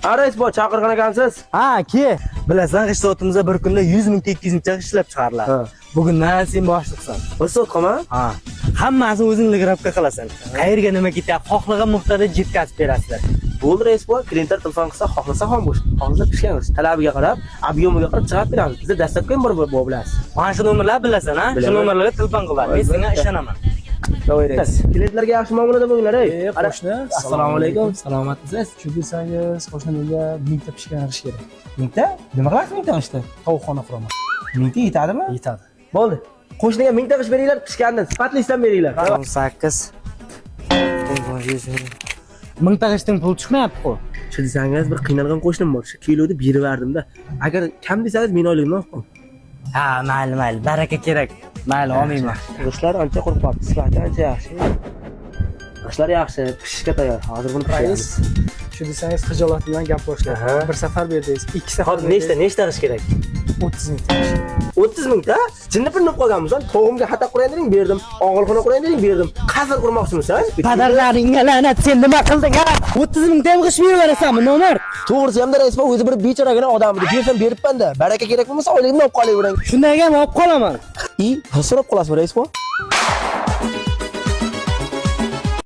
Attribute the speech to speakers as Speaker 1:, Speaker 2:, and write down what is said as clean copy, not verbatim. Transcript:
Speaker 1: Rais bu chaqirgan ekansiz.
Speaker 2: Ha, ke. Bilasan, ishlotimizda bir kunda 100 ming 200 ming ishlab chiqariladi. Bugundan sen boshliqsan.
Speaker 1: O'sotqama?
Speaker 2: Ha. Hammasini o'zing ligrabga qilasan. Qayerga nima ketyapti, xohlagan nuqtada yetkazib berasizlar.
Speaker 1: Bo'ldi rais bu, klientlar telefon qilsa, xohlasa ham bo'sh. Xohlasa pishgansiz. Talabiga qarab, ob'yemiga qarab javob beramiz. Biz dastlabki bir bilasiz.
Speaker 2: Mana shu nomerlar bilasan, ha? Shu nomerlarga telefon qiladi. Men senga ishonaman.
Speaker 1: Davaysiz. Klientlarga yaxshi muomalada bo'linglar, ey.
Speaker 3: Qo'shni,
Speaker 1: Assalomu alaykum.
Speaker 3: Salomatlisiz. Shu desangiz, qo'shni menga mingta pishgan g'ish kerak. Mingta? Nima qilasiz mingta g'ishda? Tovuqxona quraman. Mingta yetadimi? Yetadi.
Speaker 1: Bo'ldi. Qo'shniga 1000 ta qish beringlar, pishgandan, sifatlisidan beringlar.
Speaker 2: 18. 1000 ta g'ishdan pul chiqmayapti-ku.
Speaker 1: Shu desangiz, bir qiynalgan qo'shnim bor. Shu kiloni berib berdim-da. Agar kam desangiz, men oyligimni olib qo'y.
Speaker 2: Ha, mayli, baraka kerak. Mayli, olmayman.
Speaker 1: G'ishlar ancha quruq qolibdi, sifati ancha yaxshi. G'ishlar yaxshi, pishishga tayyor. Hozir buni
Speaker 3: Rais, shu desangiz xijolat bilan gap boshladi. Bir safar berdingiz, ikki safar.
Speaker 1: Hozir nechta g'ish kerak?
Speaker 3: 30 mingta.
Speaker 1: 30 mingta? Jinni pulni qo'yganmisan. To'g'imga xato qurayin dedim, berdim. Og'ilxona qurayin dedim, berdim. Qazir qurmoqchimisan?
Speaker 2: Padarlaringga la'nat, sen nima qilding, ha? 30 ming ham g'ish beraverasanmi, nomar?
Speaker 1: To'g'risi ham da rais bu o'zi bir bechoragina odam edi. Bersam beribman-da. Baraka kerak bo'lmasa oyligimni olib qolavering.
Speaker 2: Shunday ham olib qolaman.
Speaker 1: So'rab qolasizmi rais bu?